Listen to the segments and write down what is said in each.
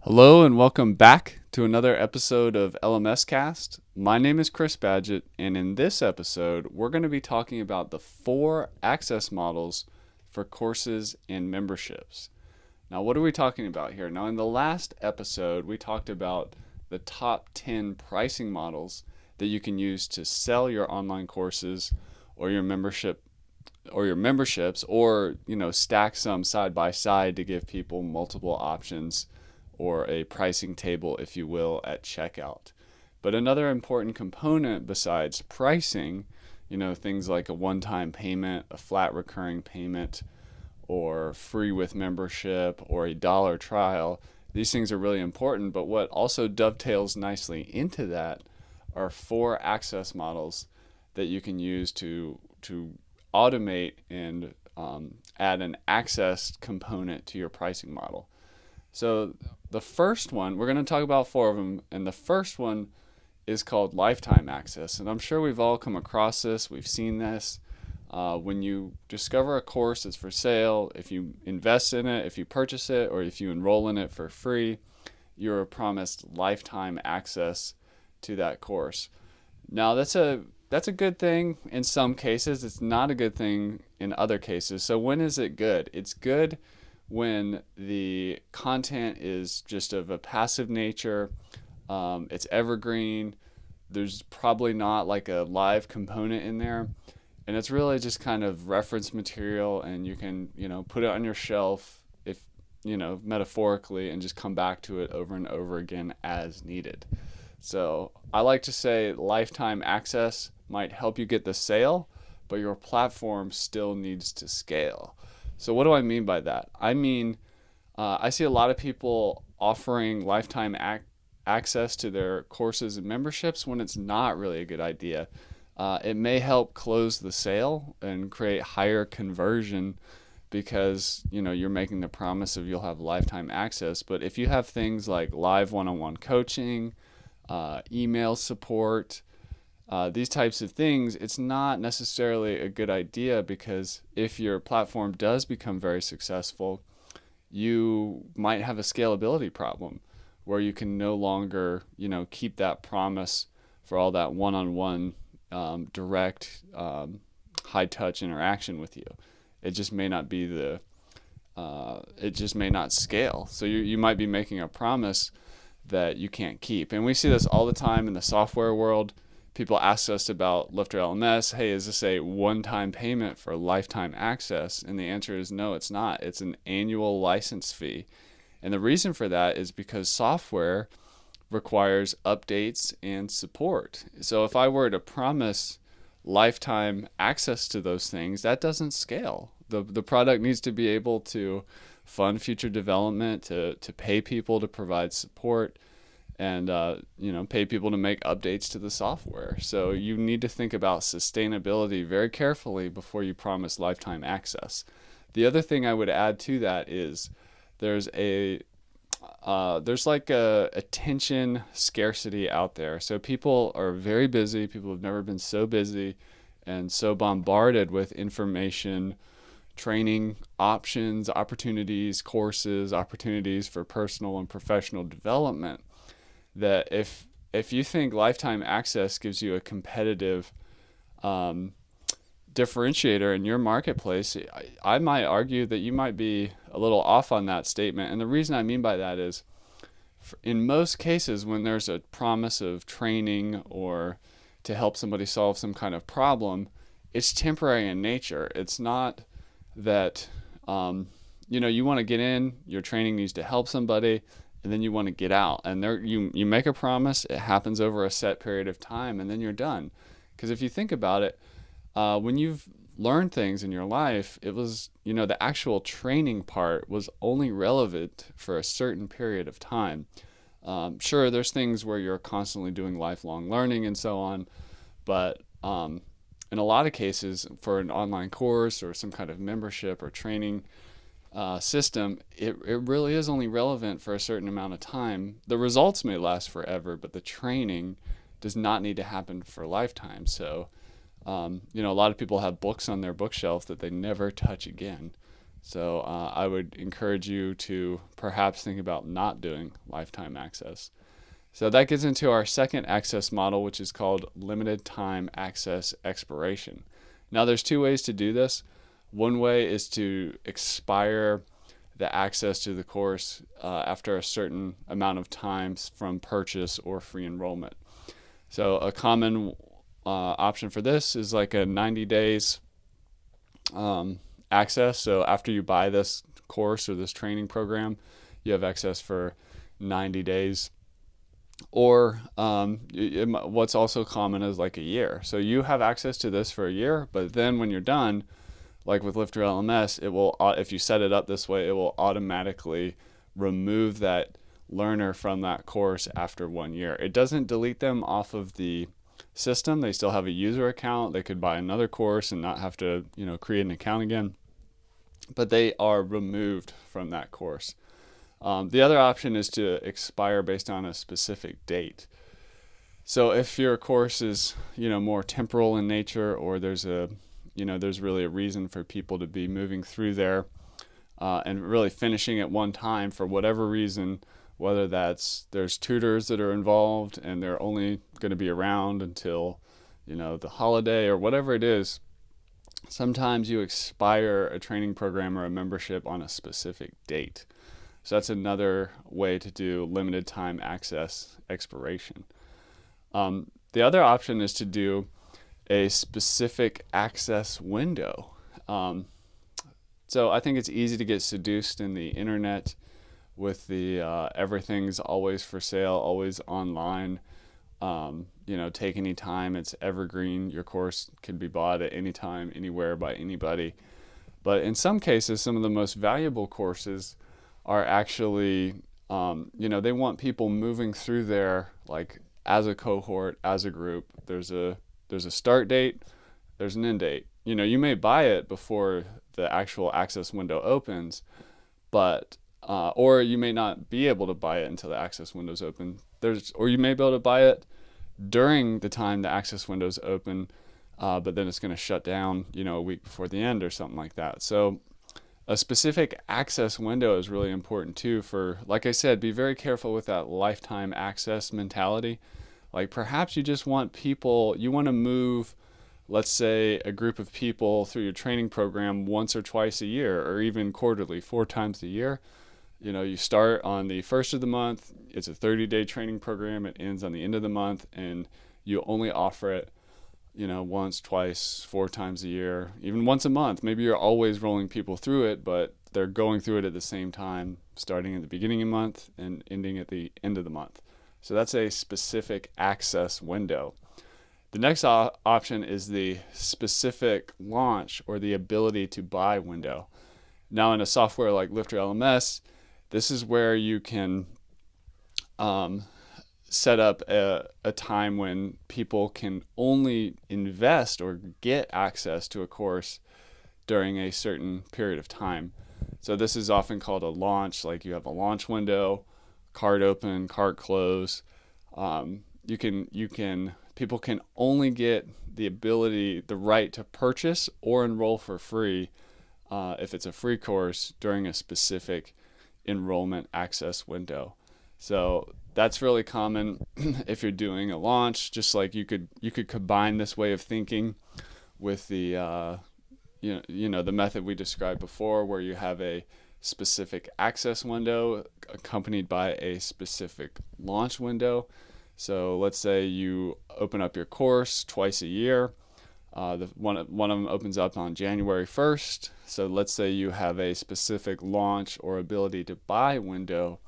Hello and welcome back to another episode of LMScast. My name is Chris Badgett, and in this episode, we're going to be talking about the 4 access models for courses and memberships. Now, what are we talking about here? Now, in the last episode, we talked about the top 10 pricing models that you can use to sell your online courses or your memberships, or stack some side by side to give people multiple options, or a pricing table, if you will, at checkout. But another important component besides pricing, things like a one-time payment, a flat recurring payment, or free with membership, or a $1 trial, these things are really important. But what also dovetails nicely into that are 4 access models that you can use to automate and add an access component to your pricing model. So the first one, we're going to talk about 4 of them, and the first one is called lifetime access. And I'm sure we've all come across this. We've seen this. When you discover a course that's for sale, if you invest in it, if you purchase it, or if you enroll in it for free, you're promised lifetime access to that course. Now, that's a good thing in some cases. It's not a good thing in other cases. So when is it good? It's good when the content is just of a passive nature, it's evergreen, there's probably not like a live component in there, and it's really just kind of reference material, and you can put it on your shelf, if metaphorically, and just come back to it over and over again as needed. So I like to say lifetime access might help you get the sale, but your platform still needs to scale. So what do I mean by that? I mean, I see a lot of people offering lifetime access to their courses and memberships when it's not really a good idea. It may help close the sale and create higher conversion because you're making the promise of you'll have lifetime access. But if you have things like live one-on-one coaching, email support, these types of things, it's not necessarily a good idea, because if your platform does become very successful, you might have a scalability problem where you can no longer, keep that promise for all that one-on-one direct high-touch interaction with you. It just may not be it just may not scale. So you might be making a promise that you can't keep. And we see this all the time in the software world. People ask us about LifterLMS. Hey, is this a one-time payment for lifetime access? And the answer is no, it's not. It's an annual license fee. And the reason for that is because software requires updates and support. So if I were to promise lifetime access to those things, that doesn't scale. The product needs to be able to fund future development, to pay people to provide support, and pay people to make updates to the software. So you need to think about sustainability very carefully before you promise lifetime access. The other thing I would add to that is there's like a attention scarcity out there. So people are very busy. People have never been so busy and so bombarded with information, training options, opportunities, courses, opportunities for personal and professional development, that if you think lifetime access gives you a competitive differentiator in your marketplace, I might argue that you might be a little off on that statement. And the reason I mean by that is, in most cases, when there's a promise of training or to help somebody solve some kind of problem, it's temporary in nature. It's not that you want to get in, your training needs to help somebody, and then you want to get out. And you make a promise, it happens over a set period of time, and then you're done. Because if you think about it, when you've learned things in your life, it was, the actual training part was only relevant for a certain period of time. Sure, there's things where you're constantly doing lifelong learning and so on, but in a lot of cases, for an online course or some kind of membership or training system, it really is only relevant for a certain amount of time. The results may last forever, but the training does not need to happen for a lifetime. So, a lot of people have books on their bookshelf that they never touch again. So I would encourage you to perhaps think about not doing lifetime access. So that gets into our second access model, which is called limited time access expiration. Now there's two ways to do this. One way is to expire the access to the course after a certain amount of time from purchase or free enrollment. So a common option for this is like a 90 days access. So after you buy this course or this training program, you have access for 90 days. Or what's also common is like a year. So you have access to this for a year, but then when you're done, like with LifterLMS, it will, if you set it up this way, it will automatically remove that learner from that course after 1 year. It doesn't delete them off of the system. They still have a user account. They could buy another course and not have to, create an account again, but they are removed from that course. The other option is to expire based on a specific date. So if your course is, more temporal in nature, or there's really a reason for people to be moving through there and really finishing at one time for whatever reason, whether that's there's tutors that are involved and they're only going to be around until, the holiday or whatever it is, sometimes you expire a training program or a membership on a specific date. So that's another way to do limited time access expiration. The other option is to do a specific access window. So I think it's easy to get seduced in the internet with the everything's always for sale, always online. Take any time, it's evergreen. Your course can be bought at any time, anywhere by anybody. But in some cases, some of the most valuable courses are actually, they want people moving through there like as a cohort, as a group. There's a start date, there's an end date. You may buy it before the actual access window opens, but or you may not be able to buy it until the access window's open. Or you may be able to buy it during the time the access window's open, but then it's going to shut down, a week before the end or something like that. So a specific access window is really important too for, like I said, be very careful with that lifetime access mentality. Like perhaps you just want people, you want to move, let's say, a group of people through your training program once or twice a year, or even quarterly, 4 times a year. You start on the first of the month, it's a 30-day training program, it ends on the end of the month, and you only offer it once, twice, 4 times a year, even once a month. Maybe you're always rolling people through it, but they're going through it at the same time, starting at the beginning of the month and ending at the end of the month. So that's a specific access window. The next option is the specific launch or the ability to buy window. Now in a software like LifterLMS, this is where you can set up a time when people can only invest or get access to a course during a certain period of time. So this is often called a launch, like you have a launch window, cart open, cart close. People can only get the right to purchase or enroll for free if it's a free course during a specific enrollment access window. So that's really common if you're doing a launch. Just like you could combine this way of thinking with the the method we described before, where you have a specific access window accompanied by a specific launch window. So let's say you open up your course twice a year. One of them opens up on January 1st. So let's say you have a specific launch or ability to buy window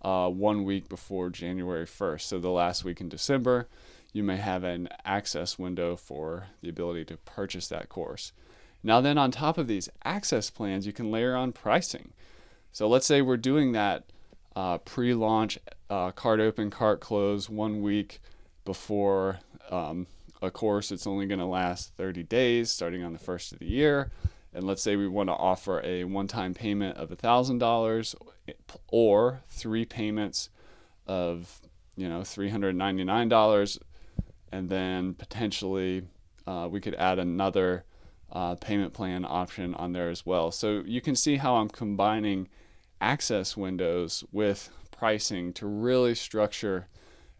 1 week before January 1st. So the last week in December, you may have an access window for the ability to purchase that course. Now then, on top of these access plans, you can layer on pricing. So let's say we're doing that pre-launch cart open, cart close 1 week before a course that's only going to last 30 days starting on the first of the year. And let's say we want to offer a one-time payment of $1,000 or 3 payments of $399, and then potentially we could add another payment plan option on there as well. So you can see how I'm combining access windows with pricing to really structure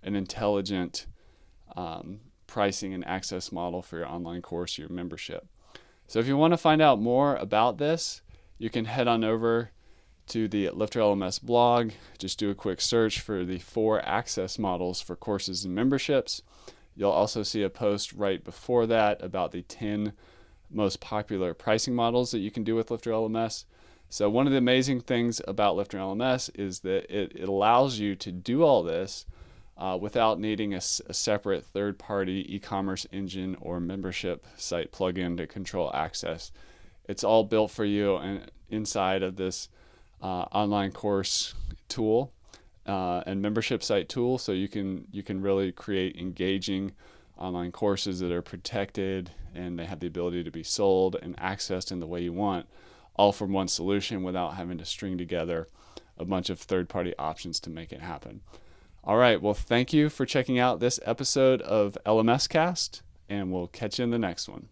an intelligent pricing and access model for your online course, your membership. So if you want to find out more about this, you can head on over to the LifterLMS blog. Just do a quick search for the 4 access models for courses and memberships. You'll also see a post right before that about the 10 most popular pricing models that you can do with LifterLMS. So one of the amazing things about LifterLMS is that it allows you to do all this without needing a separate third-party e-commerce engine or membership site plugin to control access. It's all built for you and inside of this online course tool and membership site tool, so you can really create engaging online courses that are protected and they have the ability to be sold and accessed in the way you want, all from one solution without having to string together a bunch of third-party options to make it happen. All right, well, thank you for checking out this episode of LMScast, and we'll catch you in the next one.